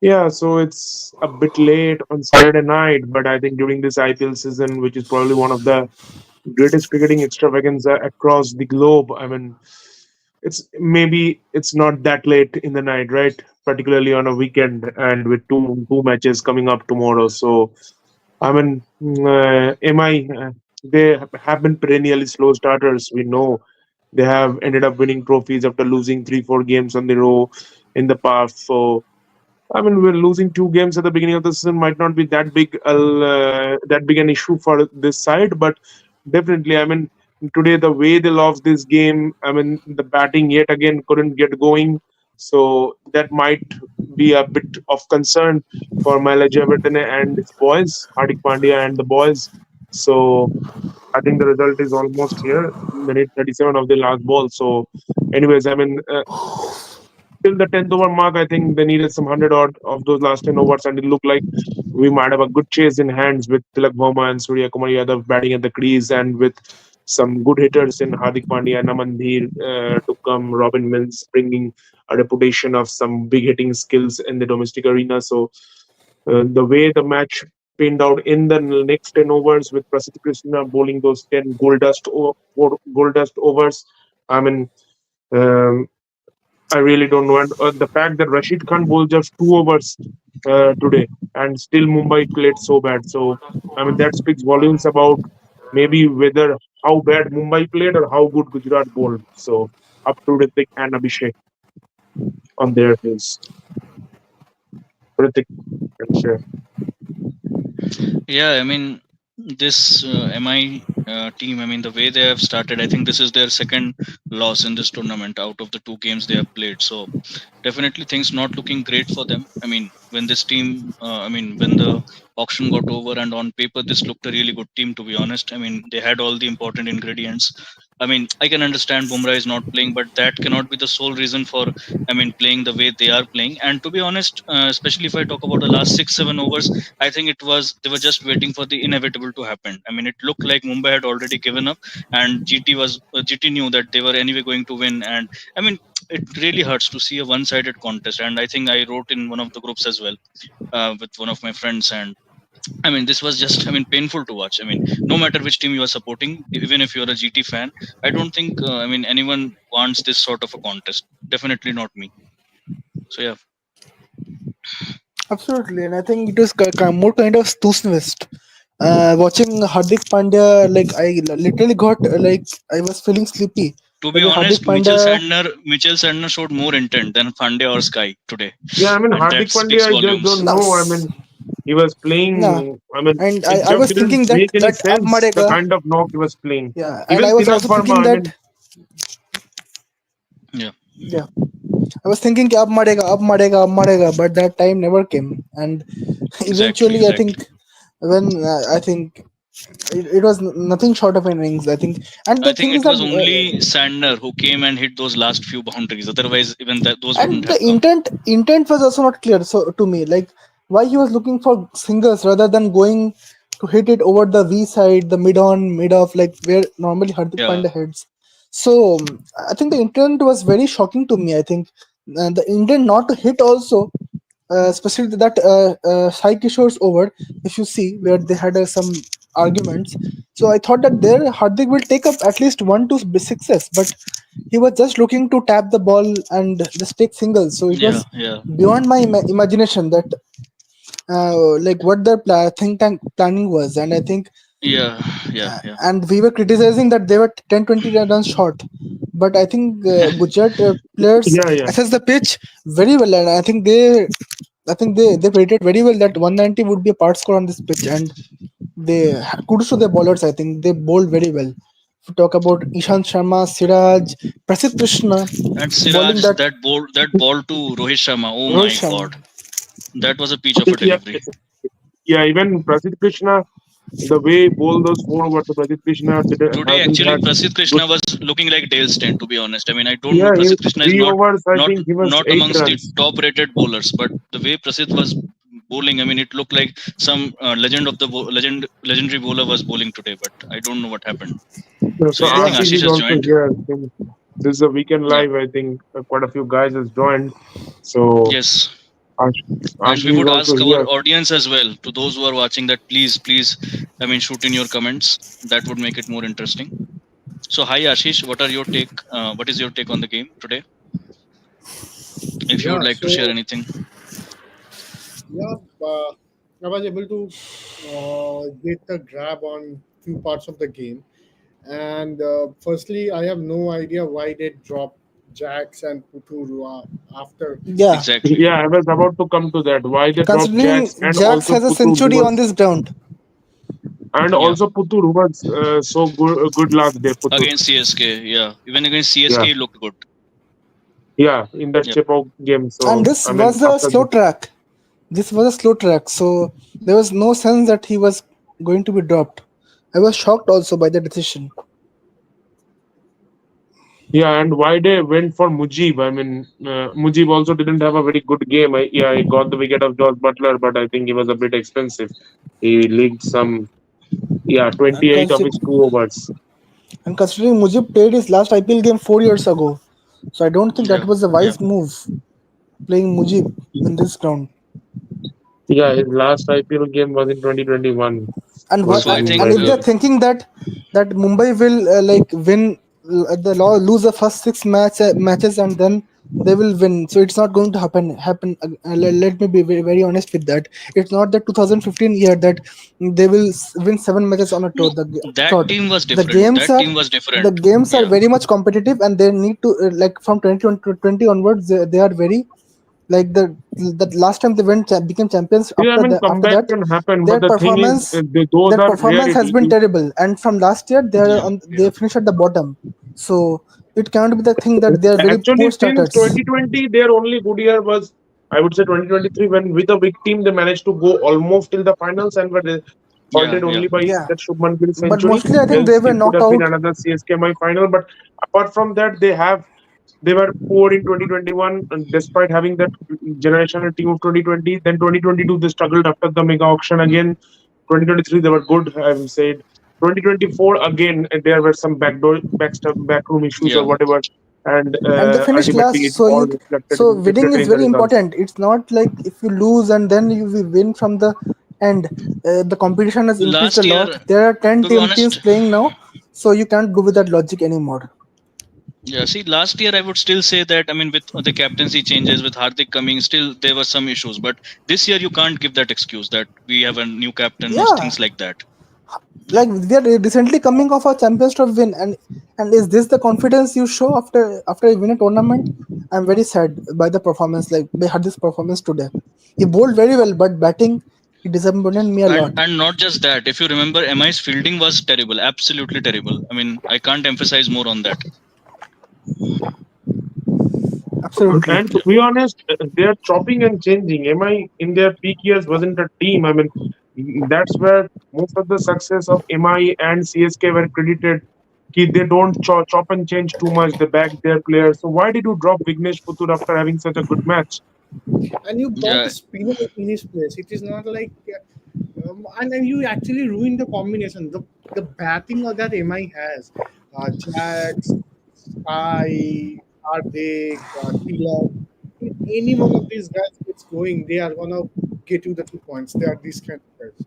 Yeah, so it's a bit late on Saturday night, but I think during this IPL season, which is probably one of the greatest cricketing extravaganza across the globe, I mean, it's not that late in the night, right? Particularly on a weekend and with two matches coming up tomorrow. So I mean, MI, they have been perennially slow starters. We know they have ended up winning trophies after losing 3, 4 games on the row in the past. So I mean, we're losing 2 games at the beginning of the season might not be that big an issue for this side, but definitely, I mean, today the way they lost this game, I mean, the batting yet again couldn't get going, so that might be a bit of concern for Maila Everton and its boys, Hardik Pandya and the boys. So I think the result is almost here, minute 37 of the last ball. So, anyways, I mean, till the 10th over mark, I think they needed some 100 odd of those last 10 overs, and it looked like we might have a good chase in hands with Tilak Verma and Surya Kumar Yadav batting at the crease, and with some good hitters in Hardik Pandya, Naman to come, Robin Mills bringing a reputation of some big hitting skills in the domestic arena. So, the way the match pinned out in the next 10 overs with Prasidh Krishna bowling those 10 gold dust overs, I mean, um, I really don't know. And the fact that Rashid Khan bowled just 2 overs today and still Mumbai played so bad. So, I mean, that speaks volumes about maybe whether how bad Mumbai played or how good Gujarat bowled. So, up to Ritik and Abhishek on their face. Ritik can share. Yeah, I mean, this MI team, I mean, the way they have started, I think this is their second loss in this tournament out of the two games they have played. So definitely things not looking great for them. I mean, when this team, I mean, when the auction got over and on paper, this looked a really good team, to be honest. I mean, they had all the important ingredients. I mean, I can understand Bumrah is not playing, but that cannot be the sole reason for, I mean, playing the way they are playing. And to be honest, especially if I talk about the last 6, 7 overs, I think it was they were just waiting for the inevitable to happen. I mean, it looked like Mumbai had already given up, and GT knew that they were anyway going to win. And I mean, it really hurts to see a one-sided contest. And I think I wrote in one of the groups as well with one of my friends, and I mean, this was just, I mean, painful to watch. I mean, no matter which team you are supporting, even if you're a GT fan, I don't think, I mean, anyone wants this sort of a contest. Definitely not me. So yeah, Absolutely, and I think it was more kind of snooze. Watching Hardik Pandya, like literally got like I was feeling sleepy. to be Like Hardik honest, Pandya, Mitchell Sandner showed more intent than Pandey or Sky today, Yeah, I mean, and Hardik that Pandya, speaks I just volumes. don't no, know. I mean, he was no, playing. I mean, and it I just was didn't thinking that make any ab sense the Madega, kind of knock he was playing. yeah, and Even I was Tilak also Verma, thinking I that, mean, Yeah, yeah, I was thinking ab Madega, but that time never came, and exactly, eventually I think exactly. when I think it was nothing short of an innings. I think, and I the think thing is it that was only Sandner who came and hit those last few boundaries. Otherwise, even that those wouldn't and the have come. intent was also not clear. So to me, like why he was looking for singles rather than going to hit it over the V side, the mid on, mid off, like where normally Hardik Yeah, Pandya heads. So I think the intent was very shocking to me. I think the intent not to hit also, especially that Sai Kishore's over, if you see where they had some arguments. So I thought that there Hardik will take up at least 1 2 sixes, but he was just looking to tap the ball and just take singles. So it yeah, was yeah, beyond my imagination that like what their think tank planning was, and I think yeah, yeah, yeah. and we were criticizing that they were 10 20 runs short, but I think Gujarat players yeah, yeah. assessed the pitch very well, and I think they predicted very well that 190 would be a part score on this pitch, and kudos to their bowlers. I think they bowled very well. If you talk about Ishant Sharma, Siraj, Prasidh Krishna And bowling Siraj, that that ball to Rohit Sharma. Oh Rohit my Sharma. God, that was a peach of a Yeah, delivery. yeah. Even Prasidh Krishna, the way he bowled those 4 overs, so Prasidh Krishna Today, hasn't actually, had Prasidh good. Krishna was looking like Dale Steyn. To be honest, I mean, I don't know. Yeah, Prasidh Krishna is 3 overs. I not think he was not eight amongst the runs. top-rated bowlers, but the way Prasidh was bowling, I mean, it looked like some legendary bowler was bowling today. But I don't know what happened. So So yeah, I think Yeah, RCB Ashish is has also joined. here. So this is a weekend Yeah. live. I think quite a few guys has joined. So Yes. Ash- And we Ashish is would also ask our here. audience as well, to those who are watching, that please, I mean, shoot in your comments. That would make it more interesting. So, hi Ashish, what are your take? What is your take on the game today? If you would Yeah, like to share so anything. yeah, I was able to get a grab on few parts of the game. And firstly, I have no idea why they dropped Jax and Puturu after. Yeah, Exactly. Yeah, I was about to come to that. Why they dropped considering Jax and Jax also has a Putul, who century on was this ground. Yeah. Putur, who was so good last day. Putur. Against CSK, yeah. Even against Yeah, CSK, he looked good. yeah, in that Yep. Chepauk game. And So this I mean, was a after slow the, track. This was a slow track, so there was no sense that he was going to be dropped. I was shocked also by the decision. yeah, and why they went for Mujib? I mean, Mujib also didn't have a very good game. Yeah, he got the wicket of George Butler, but I think he was a bit expensive. He leaked some, yeah, And, 28 of his 2 overs. considering Mujib played his last IPL game 4 years ago, so I don't think that Yeah. was a Yeah. wise move playing Mujib in this ground. Yeah, his last IPL game was in 2021 And what? So I versus And think Mumbai if they're Indians. thinking that Mumbai will like win the law, lose the first six matches and then they will win, so it's not going to happen. Let me be very honest with that. It's not the 2015 year that they will win 7 matches on a no, that trot. team was The different. games That are team was the different. games are Yeah. very much competitive, and they need to like from 2020 onwards they are very like the last time they became champions. Yeah, I mean, After comeback that can happen, but their the thing is, performance those their are performance has been rarity. terrible, and from last year Yeah. they Yeah. finished at the bottom. So it cannot be the thing that they are very Actually, poor since starters. 2020, their only good year was, I would say, 2023, when with a weak team they managed to go almost till the finals and were Yeah. halted Yeah. only by Yeah, that Shubman Gill but century. mostly I think they Else, were it could knocked have been out. another CSK final. But apart from that, they were poor in 2021, and despite having that generational team of 2020. Then 2022 they struggled after the mega auction again. 2023 they were good, I would say. 2024 again, there were some backroom issues or Yeah. whatever, and And they finished ultimately last, it all so winning reflected is in the very results. important. It's not like if you lose and then you will win from the end. The competition has increased a Last year, lot. There are 10 to be teams honest, playing now, so you can't go with that logic anymore. yeah. See, last year I would still say that. I mean, with the captaincy changes, with Hardik coming, still there were some issues. But this year you can't give that excuse that we have a new captain or Yeah, things like that. like we are recently coming off a Champions Trophy win, and is this the confidence you show after you win a tournament? I'm very sad by the performance. Like they had this performance today. He bowled very well, but batting he disappointed me a lot. And not just that. If you remember, MI's fielding was terrible, absolutely terrible. I mean, I can't emphasize more on that. Absolutely. And to be honest, they are chopping and changing. MI in their peak years wasn't a team. I mean, that's where most of the success of MI and CSK were credited. They don't chop and change too much. They back their players. So why did you drop Vignesh Putur after having such a good match? And you brought Yeah. a spinner in his place. It is not like, and then you actually ruined the combination. The batting that MI has, Jax, Sky, Hardik, Tilak. If any one of these guys gets going, they are gonna get you the 2 points. They are these kind of guys.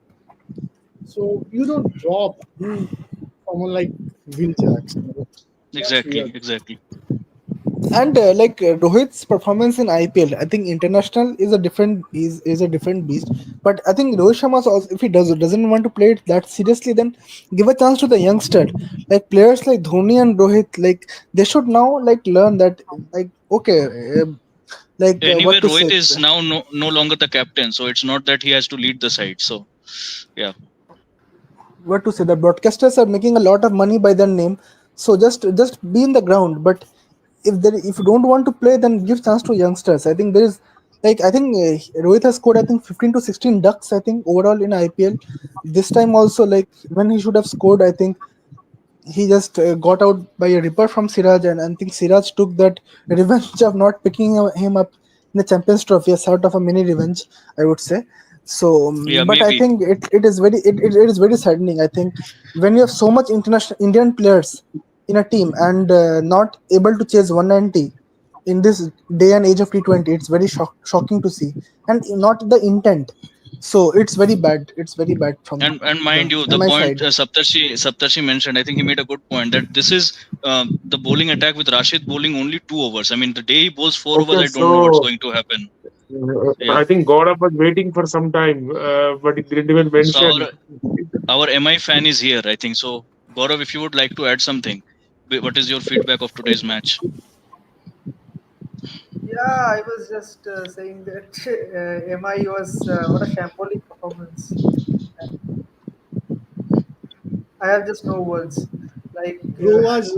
So you don't drop someone like Will Jacks. That's Exactly. weird. Exactly. And Rohit's performance in IPL, I think international is a different beast. But I think Rohit Sharma also, if he doesn't want to play it that seriously, then give a chance to the youngster. Like players like Dhoni and Rohit, like they should now like learn that like okay, Anyway, what to say. Rohit is now no longer the captain, so it's not that he has to lead the side. So, yeah. What to say, the broadcasters are making a lot of money by their name, so just be in the ground. But if you don't want to play, then give chance to youngsters. I think there is like I think Rohit has scored I think 15 to 16 ducks I think overall in IPL this time also. Like when he should have scored, I think he just got out by a ripper from Siraj, and I think Siraj took that revenge of not picking him up in the Champions Trophy, a sort of a mini revenge, I would say. So, Yeah, but I maybe. think it is very saddening. I think when you have so much international Indian players in a team and not able to chase 190 in this day and age of T20. It's very shocking to see, and not the intent. So it's very bad. It's very bad from And the mind you, the MI point side. Saptarshi mentioned, I think he made a good point that this is the bowling attack with Rashid bowling only 2 overs. I mean, the day he bowls 4 overs, Okay, I don't know what's so going to happen. Yeah. I think Gaurav was waiting for some time, but he didn't even So mention. our MI fan is here, I think. So Gaurav, if you would like to add something, what is your feedback of today's match? Yeah, I was just saying that MI was what a shambolic performance. I have just no words. Like, Bro was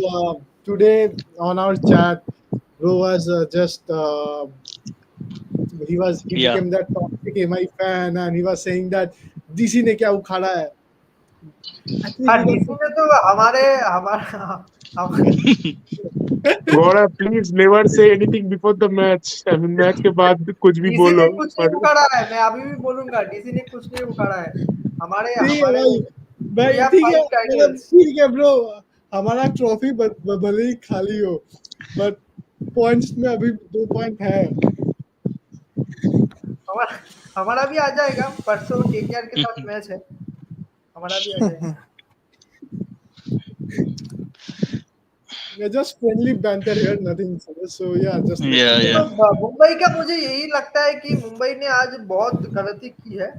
today on our chat. Bro was just he Yeah. became that toxic MI fan, and he was saying that DC ने क्या उखाड़ा है. Actually, हाँ he got DC में तो हमारे हमारा Gaurav, please never say anything before the match. I mean, match के बाद कुछ भी डीसी बोलो. ने कुछ नहीं But उखाड़ा है, मैं अभी भी बोलूंगा डीसी ने कुछ नहीं उखाड़ा है. हमारे ठीक है हमारे भाई we have ठीक है 5 मतलब titles. ठीक है ब्रो, हमारा ट्रॉफी भले ही खाली हो, बट पॉइंट्स में अभी 2 पॉइंट है. हमारा हमारा भी आ जाएगा, परसों केकेआर के साथ मैच है, हमारा भी आ जाएगा. Yeah, just friendly banter here, nothing serious. So yeah, just let Yeah, me know. yeah. तो मुंबई का मुझे यही लगता है कि मुंबई ने आज बहुत गलती की है.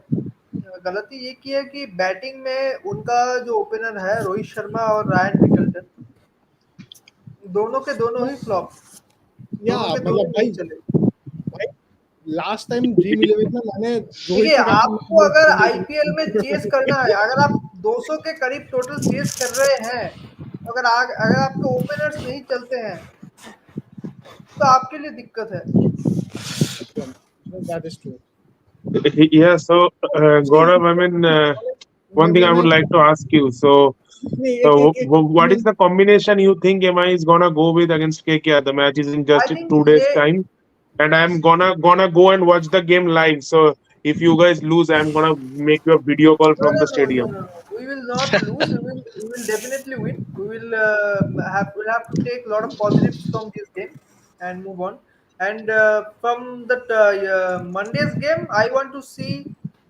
गलती ये की है कि बैटिंग में उनका जो ओपनर है रोहित शर्मा और रायन रिकल्टन, दोनों के दोनों ही फ्लॉप, या दोनों के मतलब दोनों नहीं भाई चले. भाई लास्ट टाइम ड्रीम 11 में मैंने रोहित देखिए, को आपको अगर कैप्टन आईपीएल में चेस करना है, अगर आप 200 के करीब टोटल चेस कर रहे हैं, अगर आपके ओपनर्स नहीं चलते हैं तो आपके लिए दिक्कत है. That is true. yeah, so Gaurav, I mean, one thing I would मैंने like to ask you. So, एक एक एक what is the combination you think MI is gonna go with against KKR? The match is in I just think 2 days' ये time, and I'm gonna go and watch the game live. So, if you guys lose, I'm gonna make you a video call No, from no, the no, no, stadium. no, no. We will not lose. We will definitely win. We'll have to take a lot of positives from this game and move on. And from the Monday's game, I want to see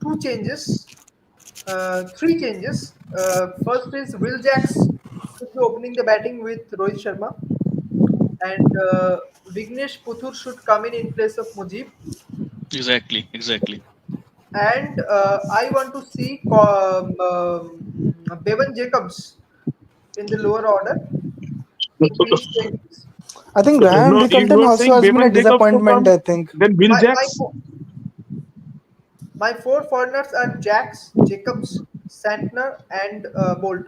two changes, three changes. First is Will Jacks should be opening the batting with Rohit Sharma, and Vignesh Puthur should come in place of Mujib. Exactly. And I want to see Bevan Jacobs in the lower order against the Indies. I think Ryan No, you Rickelton are also saying has been a Bevan Jacobs to disappointment. come, I think. then Will My Jacks. my four foreigners are Jacks, Jacobs, Santner, and Bolt.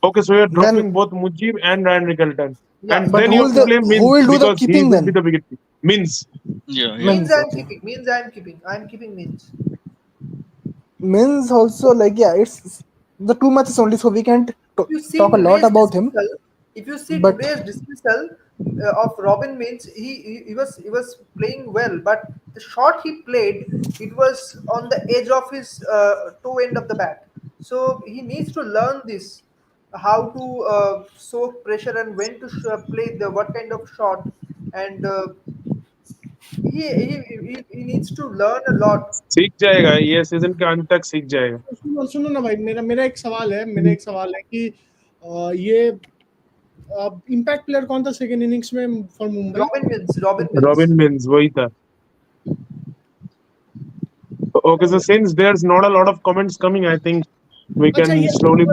Okay, so you're Then, dropping both Mujib and Ryan Rickelton. Yeah, And but then you have to play who Mins will do the because he keeping will be then? the wicket. Mins. Yeah. means Mins. I'm Okay. keeping. Means I'm keeping. I'm keeping means. Mins also, like, yeah, it's the 2 matches only, so we can't If you see talk a lot today's about him. dismissal, if you see But today's dismissal of Robin Means, he was playing well, but the shot he played, it was on the edge of his toe end of the bat. So he needs to learn this, how to soak pressure and when to play the what kind of shot, and he needs to learn a lot. सीख जाएगा ये season के अंत तक सीख जाएगा. सुनो ना भाई, मेरा एक सवाल है कि ये इम्पैक्ट प्लेयर कौन था सेकंड इनिंग्स में for Mumbai? Robin Means. Robin Mins वही था. Okay, so since there's not a lot of comments coming, I think we अच्छा can ये slowly.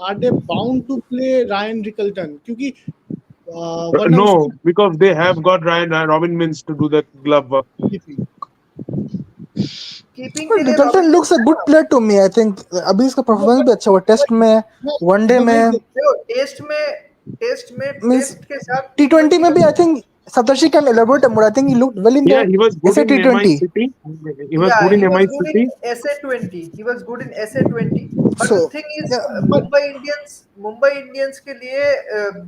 Are they bound to play Ryan Rickelton क्योंकि वरना No, because they have got Robin Mins to do the glove work. Keeping के लिए Rickelton Robin looks a Means good है ना? player to me. I think अभी इसका performance भी अच्छा हुआ टेस्ट में, वनडे में, देखो, टेस्ट Means के साथ T20 में भी. I think Saptarshi can elaborate more. I think he looked well in Yeah, the he was good SA in MI T20. City. He was yeah, good in he was MI good City. in SA20. He was good in SA20. But the So thing is, yeah, Mumbai Indians के लिए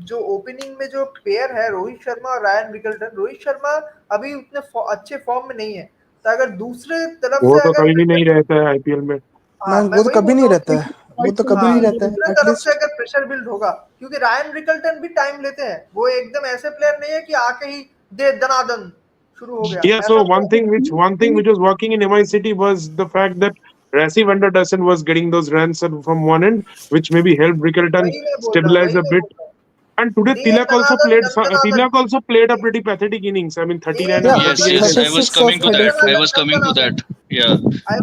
जो opening में जो pair है रोहित शर्मा और Ryan Rickelton, Rohit Sharma अभी उतने अच्छे फॉर्म में नहीं है. तो अगर दूसरे तरफ वो से तो अगर कभी भी नहीं रहता है IPL में. हाँ, man, मैं वो तो वही कभी बोल नहीं रहा हूँ रहता है. वो तो कभी हाँ, नहीं रहता है दूसरे तरफ एटलीस्ट। से अगर प्रेशर बिल्ड होगा, क्योंकि रायन रिकल्टन भी टाइम लेते हैं, वो एकदम ऐसे प्लेयर नहीं है कि आके ही दे दनादन शुरू हो गया, Yeah, ऐसा so तो one thing which was working in MI City was the fact that Rassi van der Dussen was getting those runs from one end, which maybe helped Rickelton stabilize a वही मैं bit. बोल रहा हूँ, And today they Tilak also Dana Dan played then Dana Dan, Tilak also played a pretty pathetic innings. I mean, they 39 and Yeah, Yes, 38 yes, and I was 36 of coming to they that. 36. I Dana Dan was then coming to Dana Dan. that. Yeah,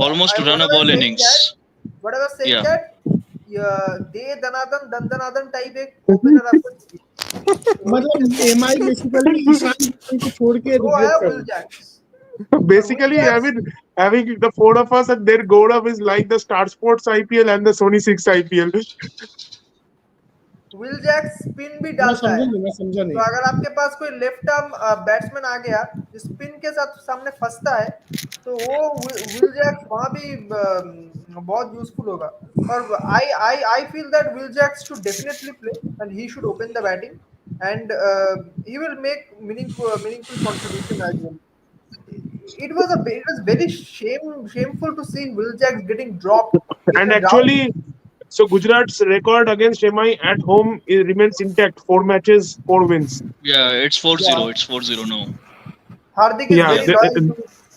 almost What I run-a-ball was saying that, innings. what I was saying Yeah, that, they Dana Dan then Dana Dan type एक opener आपको चाहिए, मतलब MI basically Ishan Kishan को छोड़ के वो regret है कर विल रहा जैक्स, और Will basically, I Jacks mean, having the four of us and their Gourav is like the Star Sports IPL and the Sony 6 IPL. Will Jacks spin भी मैं डालता समझा है, नहीं, मैं समझा तो नहीं। अगर आपके पास कोई लेफ्ट आर्म बैट्समैन आ गया स्पिन के साथ सामने फंसता है, तो वो विल जैक्स वहां भी बहुत यूजफुल होगा, और I feel that Will Jacks should definitely play and he should open the batting and he will make meaningful contribution as well. It was very shameful to see Will Jacks getting dropped in And a round. actually, so Gujarat's record against MI at home remains intact. 4 matches, 4 wins. yeah, it's 4-0. Yeah, It's 4-0 now. Hardik is Yeah, very loyal to his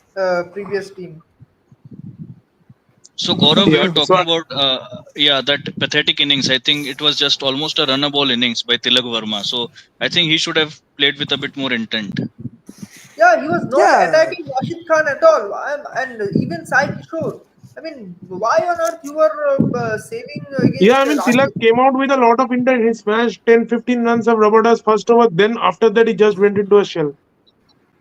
previous team. So Gaurav, we yeah. were talking about yeah, that pathetic innings. I think it was just almost a run-a-ball innings by Tilak Verma. So I think he should have played with a bit more intent. Yeah, he was not Yeah, attacking Rashid Khan at all, and even Sai Kishore. I mean, why on earth you were saving Yeah, against I mean, Tilak Rashid? came out with a lot of intent. He smashed 10, 15 runs of Rabadas first over. Then after that, he just went into a shell.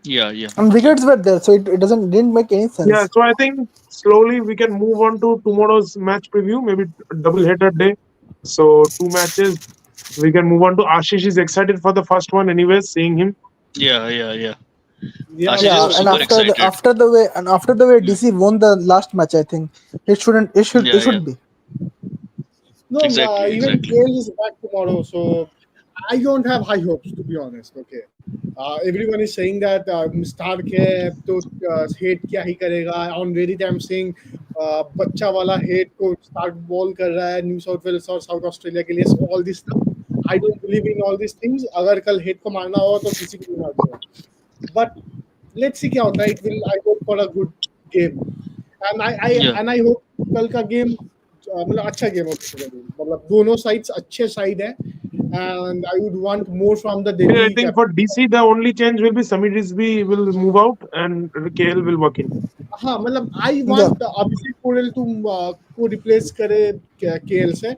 Yeah, yeah. and wickets were there, so it didn't make any Yeah, sense. so I think slowly we can move on to tomorrow's match preview, maybe double header day. So 2 matches. We can move on to Ashish is excited for the first one anyways, seeing him. Yeah, yeah, yeah. या Ashish Yeah, is and super excited. after the way DC won the last match, I think it Yeah, yeah. should be. No, Exactly, even exactly. KL is back tomorrow, so I don't have high hopes to be honest. Okay, everyone is saying that Stark है तो hate क्या ही करेगा. On very time saying बच्चा वाला hate को Stark ball कर रहा है न्यू साउथ वेल्स और साउथ ऑस्ट्रेलिया के लिए. All this stuff, I don't believe in all these things. अगर कल हेट को मारना होगा तो किसी को भी मार देगा. But let's see क्या होता है. It will, I hope for a good game, Yeah. and I hope कल का गेम मतलब अच्छा गेम होगा. मतलब दोनों साइड्स अच्छे साइड है, and I would want more from the Yeah, I Delhi think for captain. DC, the only change will be Samir Rizvi will move out and KL will walk in. हाँ मतलब I Yeah, want Abhishek Porel to को replace करे KL से.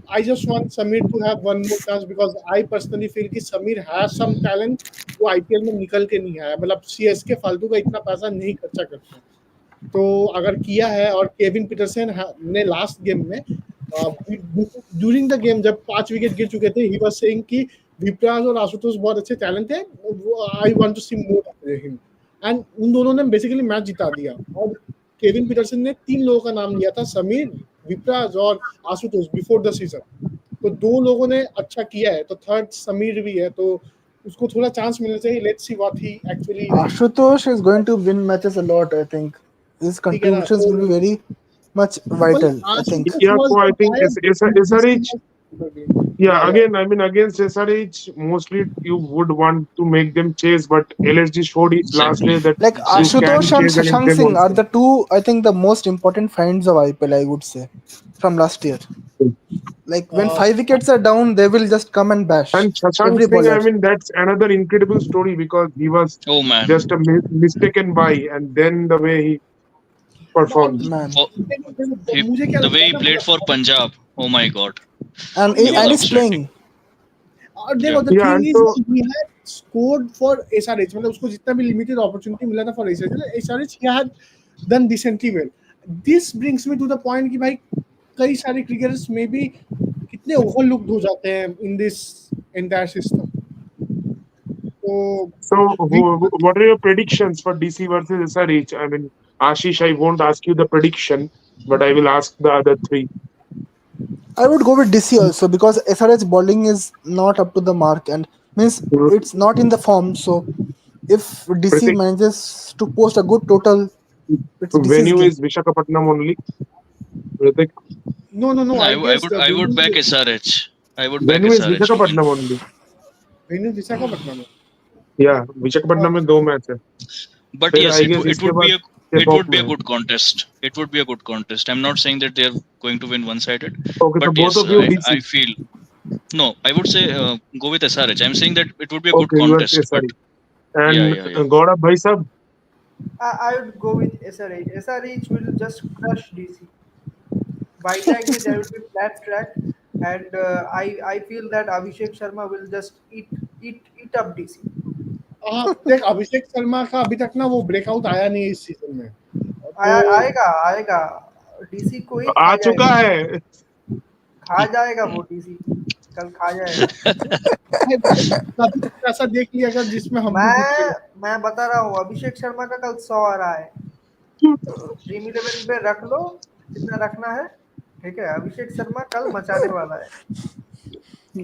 I just want Samir to have one more chance because I personally feel कि Samir has some talent वो IPL में निकल के नहीं आया. मतलब CSK फालतू का इतना पैसा नहीं खर्चा करता. तो अगर किया है, और केविन पीटरसन ने लास्ट गेम में ड्यूरिंग द गेम जब 5 विकेट गिर चुके थे, ही वाज सेइंग कि विप्राज और आशुतोष बहुत अच्छे टैलेंट है, I want to see more him. And उन दोनों ने बेसिकली मैच जिता दिया. और केविन पीटरसन ने 3 लोगों का नाम लिया था, समीर, विप्राज और आशुतोष, बिफोर द सीजन. तो 2 लोगों ने अच्छा किया है, तो थर्ड समीर भी है, तो उसको थोड़ा चांस मिलना चाहिए. Let's see what he actually. Ashutosh is going to win matches a lot. I think his ठीक है ना. contributions तो will be very much well, vital. I think. Ashutosh Yeah, was so I the think guy SRH. Yeah, yeah. again, I mean, against SRH, mostly you would want to make them chase, but LSG showed it last Exactly. year that Like you Exactly. can Ashutosh and chase against Shashank them Singh are also. the two, I think, the most important finds of IPL, I would say, from last year. Like when 5 wickets are down, they will just come and bash And Shashank every Singh, bowler. I mean, that's another incredible story because he was Oh man. just a mistaken buy, and then the way he performed. Man, Oh, मुझे क्या the लगता way है he ना, played for Punjab. Oh my God. and He was he's outstanding. playing. और देखो the Yeah, thing and is so he had scored for SRH. मतलब उसको जितना भी लिमिटेड अपॉर्चुनिटी मिला था for SRH he had done decently well. This brings me to the point कि भाई कई सारे क्रिकेटर्स में भी कितने ओवरलुक्ड हो जाते हैं इन दिस एंटायर सिस्टम. तो so what are your predictions for DC versus SRH? I mean, Ashish, I won't ask you the prediction, but I will ask the other three. I would go with DC also because SRH bowling is not up to the mark and means it's not in the form. So if DC Pratik, manages to post a good total, it's DC's venue game. is Vishakhapatnam only. Pratik, No. I guess I would back venue SRH. I would back Venue is SRH to win. Visakhapatnam only. Visakhapatnam में. Yeah, Visakhapatnam में 2 match है. But फिर yes, I guess it इसके would be बाद a K-pop में है. good contest. It would be a good contest. I'm not saying that they're going to win one-sided, Okay, so but both yes, of you DC. I feel no. I would say go with SRH. I'm saying that it would be a good Okay, you are contest, but sorry. And yeah. Gaurav bhai sab, I would go with SRH. SRH will just crush DC. Vizag, there will be flat track, and I feel that Abhishek Sharma will just eat up DC. देख अभिषेक शर्मा का अभी तक ना वो breakout आया नहीं है इस सीजन में. आएगा डीसी को ही आ खा चुका जाएगा. है. खा जाएगा वो डीसी. कल खा जाएगा. कभी कुछ ऐसा देख लिया अगर जिसमें हम मैं बता रहा हूँ अभिषेक शर्मा का कल 100 आ रहा है. ड्रीम 11 पे रख लो जितना रखना है. ठीक है, अभिषेक शर्मा कल मचाने वाला है.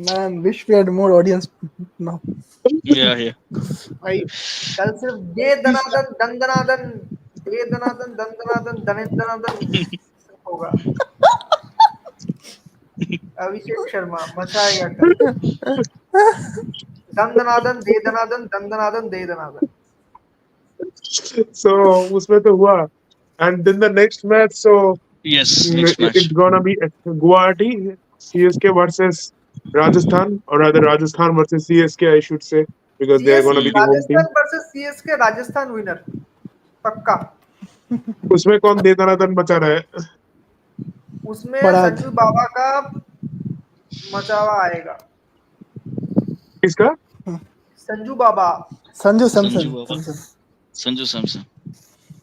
Man, wish we had more audience now. Yeah. भाई कल सिर्फ दे दनादन दंदनादन दे दनादन दंदनादन दनेदनादन होगा. अभिषेक शर्मा मचाएगा कल. दंदनादन दे दनादन. So उसमें तो हुआ. And then the next match, so Yes, next match. it's gonna be Guwahati CSK versus Rajasthan, or rather Rajasthan versus CSK, I should say, because they are gonna be the home team. Rajasthan versus CSK. Rajasthan winner पक्का. उसमें कौन दे दनादन बचा रहा है? उसमें पराग. संजू बाबा का मचावा आएगा. किसका? संजू बाबा. Sanju Sanju Samson. Baba. Sanju Samson.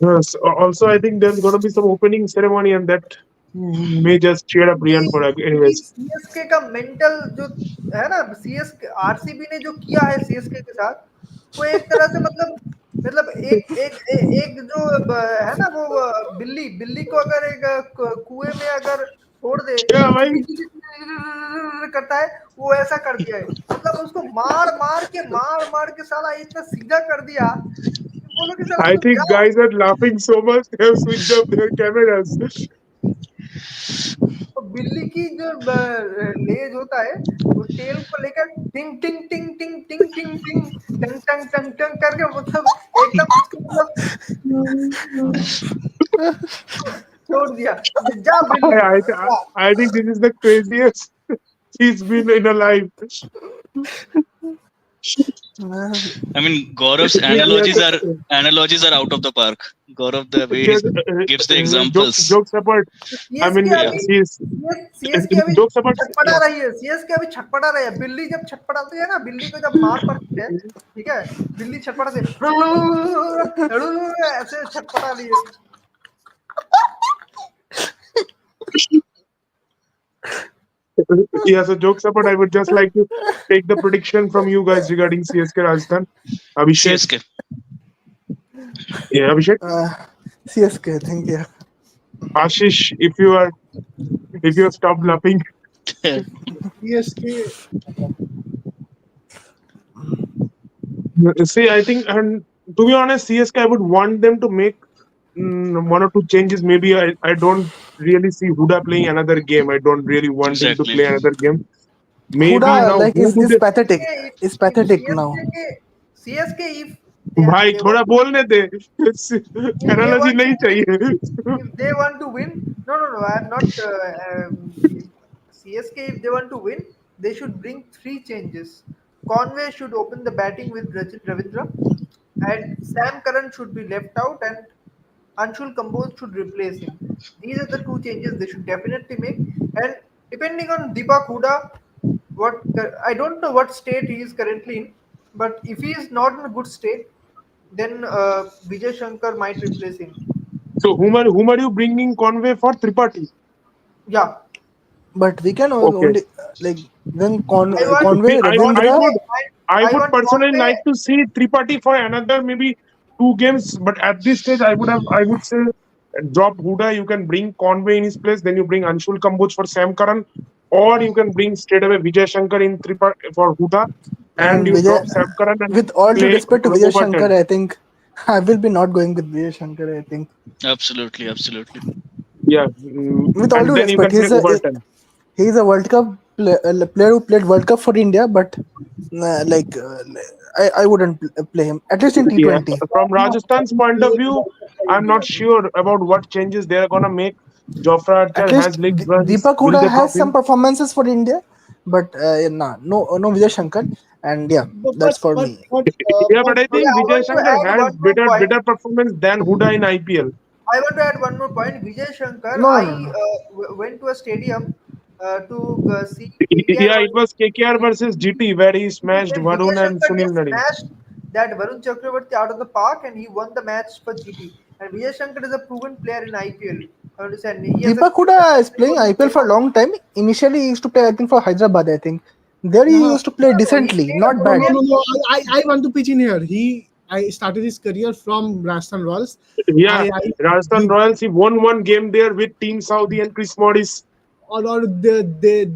Yes. Also, I think there's gonna be some opening ceremony, and that may just cheer up Rian for anyways. CSK का मेंटल जो है ना, सीएसके आरसीबी ने जो किया है सीएसके के साथ, वो एक तरह से मतलब एक जो है ना वो बिल्ली को अगर एक कुएं में अगर छोड़ दे क्या भाई? करता है, वो ऐसा कर दिया है. मतलब उसको मार के साला इतना सीधा कर दिया. बोलो कि साला I think guys are laughing so much they have switched off their cameras. बिल्ली की जो लेज होता है, वो टेल को लेकर टिंग टिंग टिंग टिंग टिंग टिंग टिंग टंग टंग टंग टंग करके मतलब एकदम उसको मतलब छोड़ दिया. जा बिल्ली. I think this is the craziest he's been in a life. Man, I mean, Gaurav's analogies are out of the park. Gaurav, the way he gives the examples. Jokes apart. I mean, CSK अभी jokes apart. छटपटा रही है. CSK अभी छटपटा रही है. बिल्ली जब छटपटाती है ना, बिल्ली को जब मार पड़ती है, ठीक है, बिल्ली छटपटाती है, ऐसे छटपटा रही है. Yeah, so jokes apart, I would just like to take the prediction from you guys regarding CSK Rajasthan. Abhishek. CSK. Yeah, Abhishek. CSK, I think, yeah. Ashish, if you have stopped laughing. CSK. See, I think, and to be honest, CSK, I would want them to make one or two changes. Maybe I don't really see Huda playing another game. I don't really want him to Exactly. play another game. Maybe Huda now like who is do they- pathetic. It's pathetic now. CSK if भाई थोड़ा बोलने दे. Analogy नहीं चाहिए. if they want to win, no, I am not. CSK, if they want to win, they should bring 3 changes. Conway should open the batting with Rajat Ravindra, and Sam Curran should be left out, and Anshul Kamboj should replace him. These are the 2 changes they should definitely make. And depending on Deepak Huda, I don't know what state he is currently in, but if he is not in a good state, then Vijay Shankar might replace him. So whom are you bringing Conway for? Tripathi. Yeah. But we can Okay. only like then Conway, I Ravindra. I would want personally Conway- like to see Tripathi for another maybe 2 games, but at this stage I would say drop Huda. You can bring Conway in his place, then you bring Anshul Kamboj for Sam Curran, or you can bring straight away Vijay Shankar in Tripathi for Huda, and you Vijay- drop Sam Curran. And With all due play respect to Vijay Raghupathi. Shankar, I think I will be not going with Vijay Shankar. I think. Absolutely. Yeah, With all and due then you respect, can say overtime. he's a World Cup player who played World Cup for India, but like I wouldn't play him at least in Yeah, T20. from Rajasthan's point of view, I'm not sure about what changes they're gonna make. Jofra At Archer least has league runs. Deepak Will Huda they has drop some him? performances for India, but no Vijay Shankar, and yeah, that's for me. Yeah, but I Okay, think I Vijay want to Shankar add has one more point. better performance than Huda in IPL. I want to add one more point. Vijay Shankar, No. went to a stadium to see India Yeah, and it was KKR versus GT where he smashed then Vijay Varun and Shankar Sunil just Nadi. smashed that Varun Chakravarti out of the park and he won the match for GT. And Vijay Shankar is a proven player in IPL. I understand. He has a Deepak Huda is playing IPL for a long time. Initially, he used to play, I think, for Hyderabad. I think there he No, used to play No, he decently, played not no, bad. no, IPL. no, no. I want to pitch in here. I started his career from Rajasthan Royals. Yeah, Rajasthan The, Royals, he won one game there with Team Saudi and Chris Morris. और the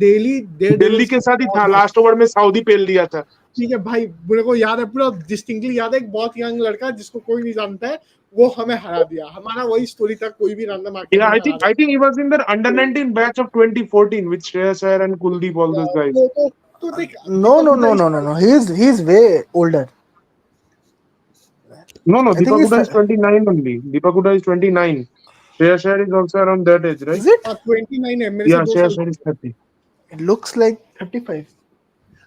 daily Delhi daredevils के साथ ही बहुत था, मस्त। Last over में Saudi पेल दिया था. ठीक है भाई, मेरे को याद है पूरा डिस्टिंक्टली याद है, एक बहुत यंग लड़का जिसको कोई नहीं जानता है, वो हमें हरा दिया. हमारा वही स्टोरी था, कोई भी रैंडम आके Yeah, हमें हरा I think he was in the under 19 batch of 2014 with Shreyas Iyer and Kuldeep, all those दिया. guys. तो देख No, Deepak no, Hooda no, no, no, no. He's way older. No, no, I think Deepak he's Huda is 29 only. Deepak Huda is 29. Shreyas Iyer is also around that age, right? is it? 29 है मेरे से Yeah, 2 Shreyas साल. Iyer is 30. It looks like 35.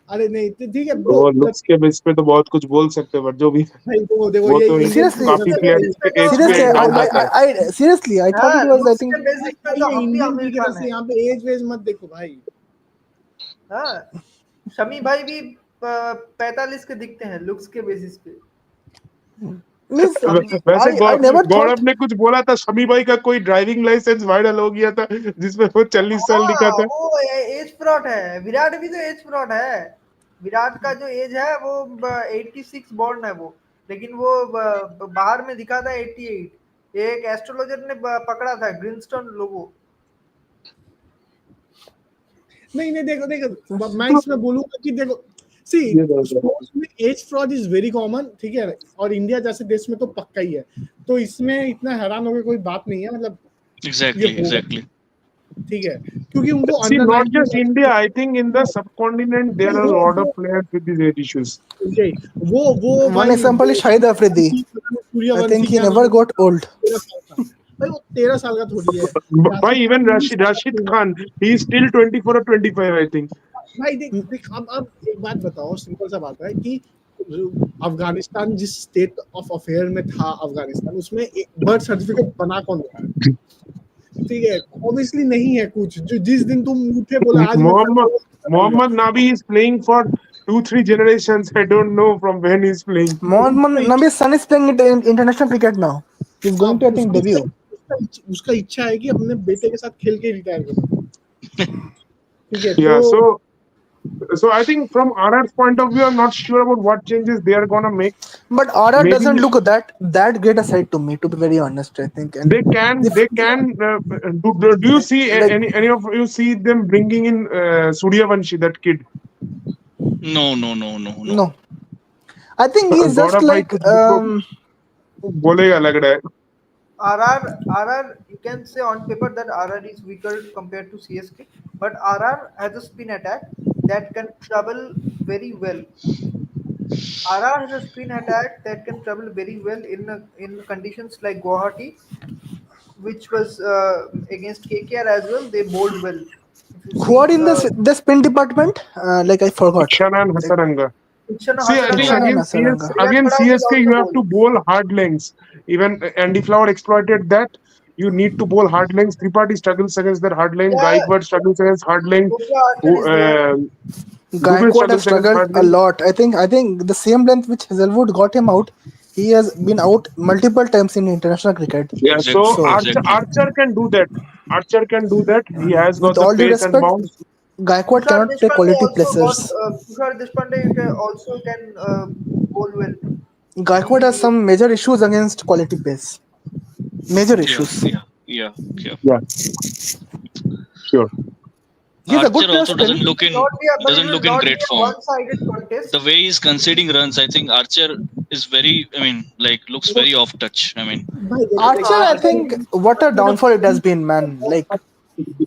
अरे नहीं तो ठीक है तो ब्रो. लुक्स के बेस पे तो बहुत कुछ बोल सकते हैं, बट जो भी भाई वो देखो वो ये तो इंडियन Seriously, काफी उसके प्लेयर्स basis पे के तो एज हम पे seriously, भी डाउन आमिर जाता है. seriously, I thought हाँ, it was. I looks think के बेसिस पे तो ये हम भी इंडियन आमिर क्रिकेटर खान से है. यहाँ पे एज वेज मत देखो भाई. हाँ, शमी भाई भी 45 के दिखते हैं लुक्स के बेसिस पे. means वैसे I never गौरव thought. ने कुछ बोला था, शमी भाई का कोई ड्राइविंग लाइसेंस वायरल हो गया था जिसमें वो 40 साल लिखा हाँ, था. वो एज फ्रॉड है. विराट भी तो एज फ्रॉड है. विराट का जो एज है वो 86 बॉर्न है वो, लेकिन वो बाहर में दिखा था 88. एक एस्ट्रोलॉजर ने पकड़ा था ग्रीनस्टोन लोगो. नहीं नहीं देखो देखो मैं इसमें बोलूंगा कि देखो सी ये बात है. स्पोर्ट्स में as fraud is very common. ठीक है, और इंडिया जैसे देश में तो पक्का ही है, तो इसमें इतना हैरान होकर कोई बात नहीं है. मतलब Exactly, ये होगा. exactly. ठीक है, क्योंकि उनको See, under not just 19 India. I think in the subcontinent there are a lot of players with these age issues. वो One भाई example is Shahid Afridi. I Suryavanshi think he क्या never नाम got old. 13 साल का. भाई वो 13 साल का थोड़ी है. Why even Rashid Khan? He is still 24 or 25, I think. भाई देख देख अब एक बात बताओ, सिंपल सा बात है कि अफगानिस्तान जिस स्टेट ऑफ अफेयर में था अफगानिस्तान, उसमें बर्थ सर्टिफिकेट बना कौन रहा है? ठीक है, ऑब्वियसली नहीं है कुछ. जो जिस दिन तुम उठे बोला आज मैं Mohammad Nabi is playing for 2-3 generations. I don't know from when he's playing. Mohammad Nabi's son is playing in international cricket now. He's going to I think debut. उसका इच्छा है कि अपने बेटे के साथ खेल के रिटायर करो. ठीक है, Yeah, तो so I think from RR's point of view, I'm not sure about what changes they are gonna make. But RR Maybe- doesn't look that great a side to me, to be very honest. I think. And They can. Do you see Like- any of you see them bringing in Suryavanshi, that kid? No. no, I think he's just Gaurav bhai like कुछ बोलेगा लग रहा है. RR, you can say on paper that RR is weaker compared to CSK, but RR has a spin attack that can travel very well. RR has a spin attack that can travel very well in conditions like Guwahati, which was against KKR as well. They bowled well. If you who are in see, the spin department? Like I forgot. Shanan Hasaranga. Ikshana See, Hasaranga- against CSK, you have to bowl hard lengths. Even Andy Flower exploited that. You need to bowl hard lengths. Tripathi struggles against that hard length. Yeah. Gaikwad struggles against hard length. Bhuvia Archer is there. Gaikwad has struggles against struggled hard a length. lot. I think the same length which Hazelwood got him out, he has been out multiple times in international cricket. Yeah, so Exactly. Archer can do that. Archer can do that. He has got With the all due pace and respect, bounce. Gaikwad Tushar cannot play Deshpande quality also placers. Tushar Deshpande also can bowl well. Gaikwad has some major issues against quality pace. Major issues. Yeah. Yeah, sure. He's a good Archer player. also doesn't look in Not be a, but it doesn't will look in not great be a form. one-sided contest. The way he's conceding runs, I think Archer is very, I mean, like looks very off touch. I mean, भाई देखो, Archer, I think, what a downfall it has been, man. Like,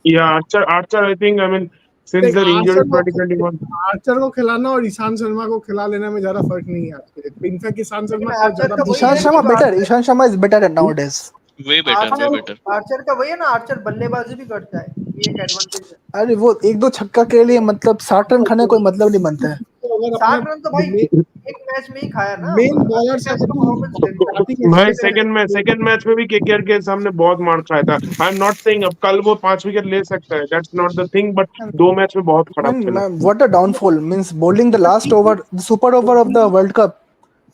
Yeah, Archer. I think. I mean, since देख, their injury Archer in को 2021. Archer को खिलाना और ईशान शर्मा को खिला लेने में ज्यादा फर्क नहीं है आज के डेट पे। इनफैक्ट ईशान शर्मा लेकिन का आर्चर ज्यादा का वही Ishan है Sharma कि better. Ishan Sharma is better nowadays. way better, way Archer better. Archer का वही है ना, आर्चर बल्लेबाजी भी करता है, ये एक एडवांटेज है। अरे वो एक दो छक्का के लिए मतलब 60 रन खाने का कोई मतलब नहीं बनता है। तो अगर 60 रन तो भाई अपने एक मैच में ही खाया ना। मेन बॉलर से अच्छा परफॉर्मेंस भाई सेकंड मैच में भी केकेआर के सामने बहुत मार खाया था। आई एम नॉट सेइंग अब कल वो 5 विकेट ले सकता है, that's not the thing, but 2 match में बहुत खराब खेला। Man, what a downfall. Means bowling the last over, the super over of the World Cup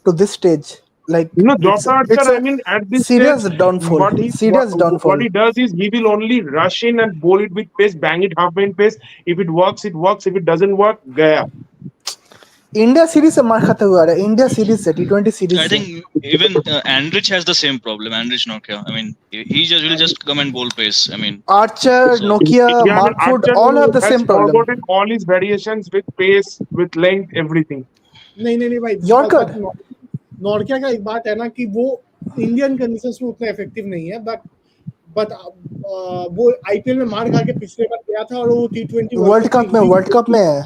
to this stage. Like, You know, it's Jofra Archer, a I mean, at this serious stage, downfall. Serious downfall. what he does is he will only rush in and bowl it with pace, bang it halfway in pace. If it works, it works. If it doesn't work, gaya. India series से मार खाते हुए आ रहा है, India series से, T20 series I से। think even Andrich has the same problem. Andrich Nokia. I mean, he just will just come and bowl pace. I mean, Archer, So- Nokia, Yeah, I mean, Markwood, Archer all have the has same problem. forgotten all his variations with pace, with length, everything. नहीं भाई, Yorker. Nortje का एक बात है ना कि वो Indian conditions में उतना इफेक्टिव नहीं है, बट वो आईपीएल में मार खा के पिछले बार गया था और वो T20 वर्ल्ड कप में है।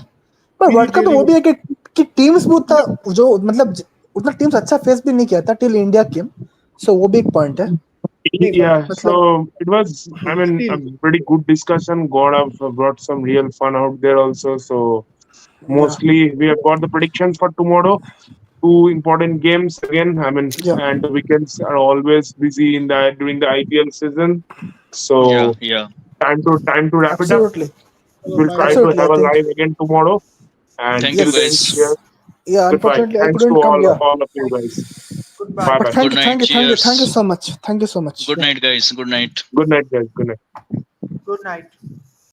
पर वर्ल्ड कप में वो भी है कि टीम्स भी उतना जो मतलब उतना टीम्स अच्छा फेस भी नहीं किया था टिल इंडिया केम, सो वो भी एक पॉइंट है। Yeah, मतलब- so it was, I mean, a pretty good discussion. Brought some real fun out there also. So mostly we have got the predictions for tomorrow. 2 important games again. I mean, Yeah. and the weekends are always busy during the IPL season. So yeah. time to wrap it up. Absolutely. We'll try Absolutely, to have I a think. live again tomorrow. And Thank you, till then, guys. cheers. Yeah, Goodbye. unfortunately I Thanks couldn't to come. Yeah. all of you guys. Goodbye. Bye But bye. Good night, thank you cheers. so much. Thank you so much. Good night, guys. Good night. Good night, guys. Good night. Good night.